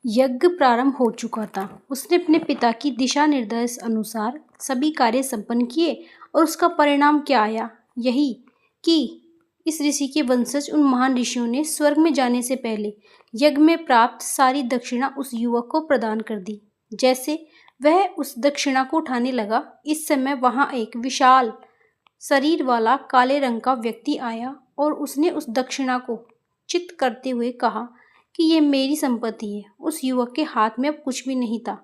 यज्ञ प्रारंभ हो चुका था। उसने अपने पिता की दिशा निर्देश अनुसार सभी कार्य संपन्न किए और उसका परिणाम क्या आया? यही कि इस ऋषि के वंशज उन महान ऋषियों ने स्वर्ग में जाने से पहले यज्ञ में प्राप्त सारी दक्षिणा उस युवक को प्रदान कर दी। जैसे वह उस दक्षिणा को उठाने लगा, इस समय वहां एक विशाल शरीर वाला काले रंग का व्यक्ति आया और उसने उस दक्षिणा को चित करते हुए कहा कि ये मेरी संपत्ति है। उस युवक के हाथ में अब कुछ भी नहीं था।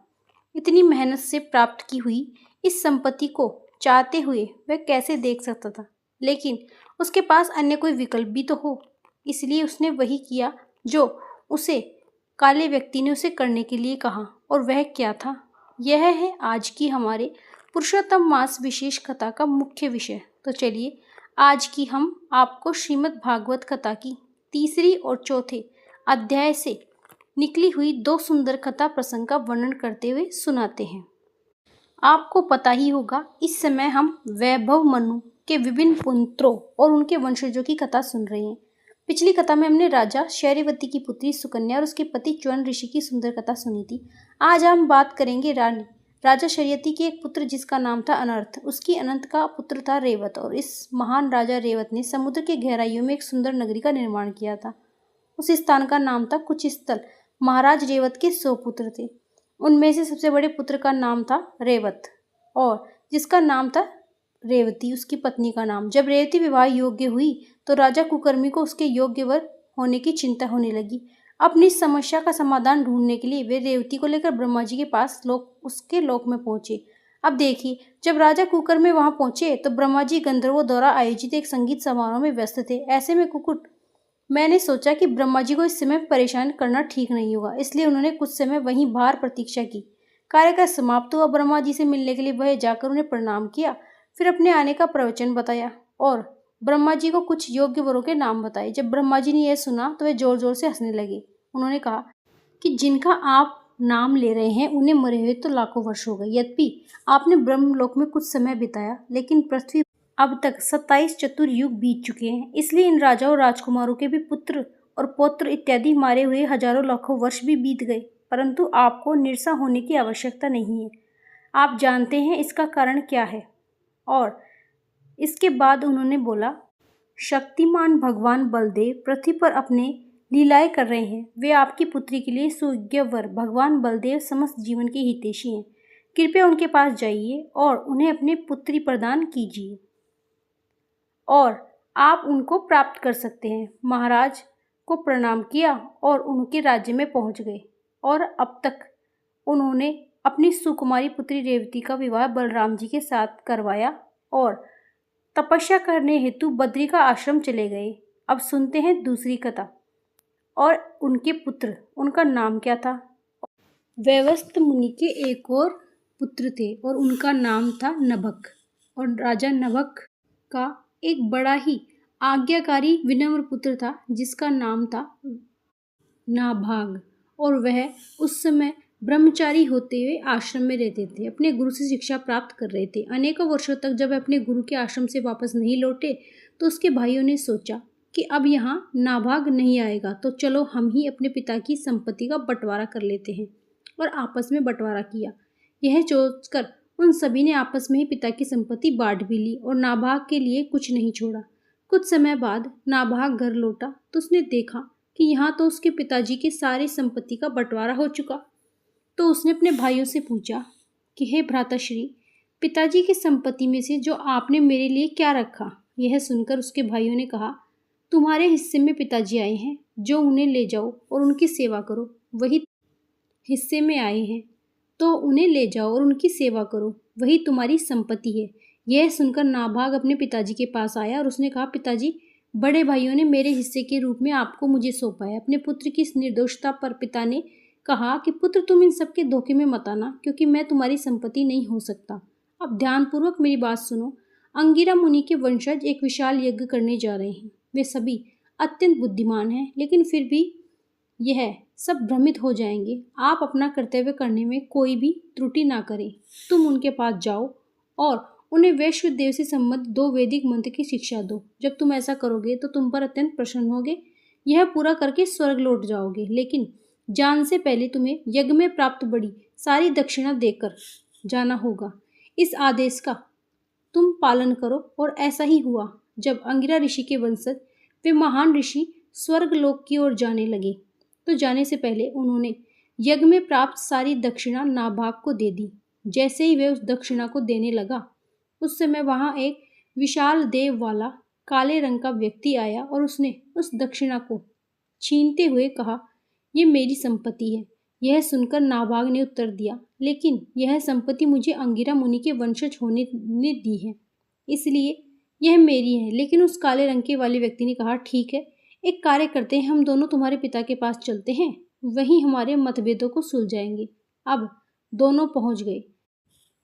इतनी मेहनत से प्राप्त की हुई इस संपत्ति को चाहते हुए वह कैसे देख सकता था, लेकिन उसके पास अन्य कोई विकल्प भी तो हो। इसलिए उसने वही किया जो उसे काले व्यक्ति ने उसे करने के लिए कहा। और वह क्या था? यह है आज की हमारे पुरुषोत्तम मास विशेष कथा का मुख्य विषय। तो चलिए आज की हम आपको श्रीमद् भागवत कथा की तीसरी और चौथे अध्याय से निकली हुई दो सुंदर कथा प्रसंग का वर्णन करते हुए सुनाते हैं। आपको पता ही होगा, इस समय हम वैभव मनु के विभिन्न पुत्रों और उनके वंशजों की कथा सुन रहे हैं। पिछली कथा में हमने राजा शैरवती की पुत्री सुकन्या और उसके पति च्यवन ऋषि की सुंदर कथा सुनी थी। आज हम बात करेंगे राजा शैरवती के एक पुत्र जिसका नाम था अनर्थ। उसकी अनंत का पुत्र था रेवत और इस महान राजा रेवत ने समुद्र के गहराइयों में एक सुंदर नगरी का निर्माण किया था। उस स्थान का नाम था कुचस्थल। महाराज रेवत के 100 पुत्र थे। उनमें से सबसे बड़े पुत्र का नाम था रेवत और जिसका नाम था रेवती, उसकी पत्नी का नाम। जब रेवती विवाह योग्य हुई तो राजा कुकर्मी को उसके योग्य वर होने की चिंता होने लगी। अपनी समस्या का समाधान ढूंढने के लिए वे रेवती को लेकर ब्रह्मा जी के पास उसके लोक में पहुंचे। अब देखिए, जब राजा कुकर्मी वहां पहुंचे तो ब्रह्मा जी गंधर्वों द्वारा आयोजित एक संगीत समारोह में व्यस्त थे। ऐसे में मैंने सोचा कि ब्रह्मा जी को इस समय परेशान करना ठीक नहीं होगा, इसलिए उन्होंने कुछ समय वहीं बाहर प्रतीक्षा की। कार्यक्रम समाप्त हुआ। ब्रह्मा जी से मिलने के लिए वह जाकर उन्हें प्रणाम किया, फिर अपने आने का प्रवचन बताया और ब्रह्मा जी को कुछ योग्य वरों के नाम बताए। जब ब्रह्मा जी ने यह सुना तो वे जोर जोर से हंसने लगे। उन्होंने कहा कि जिनका आप नाम ले रहे हैं उन्हें मरे हुए तो लाखों वर्ष हो गए। यद्यपि आपने ब्रह्मलोक में कुछ समय बिताया, लेकिन पृथ्वी अब तक 27 चतुर्युग बीत चुके हैं। इसलिए इन राजाओं और राजकुमारों के भी पुत्र और पौत्र इत्यादि मारे हुए हजारों लाखों वर्ष भी बीत गए, परंतु आपको निराश होने की आवश्यकता नहीं है। आप जानते हैं इसका कारण क्या है? और इसके बाद उन्होंने बोला, शक्तिमान भगवान बलदेव पृथ्वी पर अपने लीलाएं कर रहे हैं। वे आपकी पुत्री के लिए सुयोग्य वर भगवान बलदेव समस्त जीवन के हितैषी हैं। कृपया उनके पास जाइए और उन्हें अपनी पुत्री प्रदान कीजिए और आप उनको प्राप्त कर सकते हैं। महाराज को प्रणाम किया और उनके राज्य में पहुंच गए और अब तक उन्होंने अपनी सुकुमारी पुत्री रेवती का विवाह बलराम जी के साथ करवाया और तपस्या करने हेतु बद्री का आश्रम चले गए। अब सुनते हैं दूसरी कथा और उनके पुत्र, उनका नाम क्या था? वैवस्वत मुनि के एक और पुत्र थे और उनका नाम था नभक। और राजा नभक का एक बड़ा ही आज्ञाकारी विनम्र पुत्र था जिसका नाम था नाभाग और वह उस समय ब्रह्मचारी होते हुए आश्रम में रहते थे। अपने गुरु से शिक्षा प्राप्त कर रहे थे। अनेकों वर्षों तक जब अपने गुरु के आश्रम से वापस नहीं लौटे तो उसके भाइयों ने सोचा कि अब यहाँ नाभाग नहीं आएगा तो चलो हम ही अपने पिता की संपत्ति का बंटवारा कर लेते हैं। और आपस में बंटवारा किया। यह सोचकर उन सभी ने आपस में ही पिता की संपत्ति बांट भी ली और नाभाग के लिए कुछ नहीं छोड़ा। कुछ समय बाद नाभाग घर लौटा तो उसने देखा कि यहाँ तो उसके पिताजी की सारी संपत्ति का बंटवारा हो चुका। तो उसने अपने भाइयों से पूछा कि हे भ्राताश्री, पिताजी की संपत्ति में से जो आपने मेरे लिए क्या रखा? यह सुनकर उसके भाइयों ने कहा, तुम्हारे हिस्से में पिताजी आए हैं, जो उन्हें ले जाओ और उनकी सेवा करो। वही हिस्से में आए हैं तो उन्हें ले जाओ और उनकी सेवा करो, वही तुम्हारी संपत्ति है। यह सुनकर नाभाग अपने पिताजी के पास आया और उसने कहा, पिताजी, बड़े भाइयों ने मेरे हिस्से के रूप में आपको मुझे सौंपा है। अपने पुत्र की इस निर्दोषता पर पिता ने कहा कि पुत्र, तुम इन सबके धोखे में मत आना, क्योंकि मैं तुम्हारी संपत्ति नहीं हो सकता। अब ध्यानपूर्वक मेरी बात सुनो। अंगिरा मुनि के वंशज एक विशाल यज्ञ करने जा रहे हैं। वे सभी अत्यंत बुद्धिमान हैं, लेकिन फिर भी यह सब भ्रमित हो जाएंगे। आप अपना कर्तव्य करने में कोई भी त्रुटि ना करें। तुम उनके पास जाओ और उन्हें वैश्व देव से संबंधित 2 वैदिक मंत्र की शिक्षा दो। जब तुम ऐसा करोगे तो तुम पर अत्यंत प्रसन्न होगे। यह पूरा करके स्वर्ग लौट जाओगे, लेकिन जान से पहले तुम्हें यज्ञ में प्राप्त बड़ी सारी दक्षिणा देकर जाना होगा। इस आदेश का तुम पालन करो। और ऐसा ही हुआ। जब अंगिरा ऋषि के वंशज वे महान ऋषि स्वर्गलोक की ओर जाने लगे तो जाने से पहले उन्होंने यज्ञ में प्राप्त सारी दक्षिणा नाभाग को दे दी। जैसे ही वे उस दक्षिणा को देने लगा उस समय वहां एक विशाल देव वाला काले रंग का व्यक्ति आया और उसने उस दक्षिणा को छीनते हुए कहा, यह मेरी संपत्ति है। यह सुनकर नाभाग ने उत्तर दिया, लेकिन यह संपत्ति मुझे अंगिरा मुनि के वंशज होने ने दी है, इसलिए यह मेरी है। लेकिन उस काले रंग के वाले व्यक्ति ने कहा, ठीक है, एक कार्य करते हैं, हम दोनों तुम्हारे पिता के पास चलते हैं, वहीं हमारे मतभेदों को सुलझाएंगे। अब दोनों पहुंच गए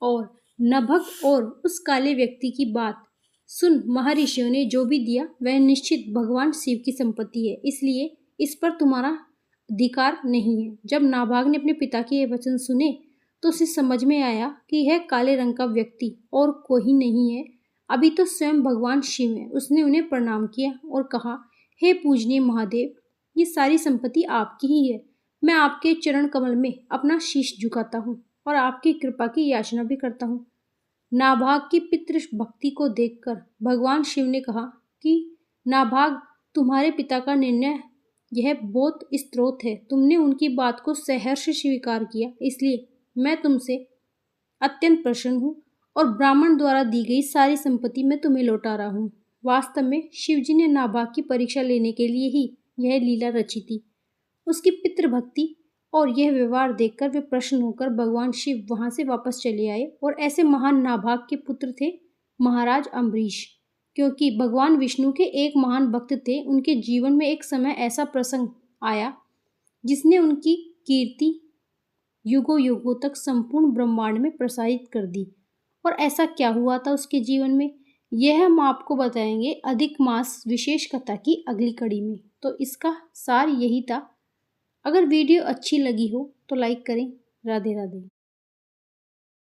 और नभग और उस काले व्यक्ति की बात सुन महर्षियों ने जो भी दिया वह निश्चित भगवान शिव की संपत्ति है, इसलिए इस पर तुम्हारा अधिकार नहीं है। जब नाभाग ने अपने पिता के ये वचन सुने तो उसे समझ में आया कि यह काले रंग का व्यक्ति और कोई नहीं है, अभी तो स्वयं भगवान शिव है। उसने उन्हें प्रणाम किया और कहा, हे पूजनीय महादेव, ये सारी संपत्ति आपकी ही है। मैं आपके चरण कमल में अपना शीश झुकाता हूँ और आपकी कृपा की याचना भी करता हूँ। नाभाग की पितृ भक्ति को देखकर भगवान शिव ने कहा कि नाभाग, तुम्हारे पिता का निर्णय यह बहुत स्त्रोत है। तुमने उनकी बात को सहर्ष स्वीकार किया, इसलिए मैं तुमसे अत्यंत प्रसन्न हूँ और ब्राह्मण द्वारा दी गई सारी संपत्ति मैं तुम्हें लौटा रहा हूँ। वास्तव में शिवजी ने नाभाग की परीक्षा लेने के लिए ही यह लीला रची थी। उसकी पितृभक्ति और यह व्यवहार देखकर वे प्रसन्न होकर भगवान शिव वहां से वापस चले आए। और ऐसे महान नाभाग के पुत्र थे महाराज अम्बरीश, क्योंकि भगवान विष्णु के एक महान भक्त थे। उनके जीवन में एक समय ऐसा प्रसंग आया जिसने उनकी कीर्ति युगों युगों तक संपूर्ण ब्रह्मांड में प्रसारित कर दी। और ऐसा क्या हुआ था उसके जीवन में, यह हम आपको बताएंगे अधिक मास विशेष कथा की अगली कड़ी में। तो इसका सार यही था। अगर वीडियो अच्छी लगी हो तो लाइक करें। राधे राधे।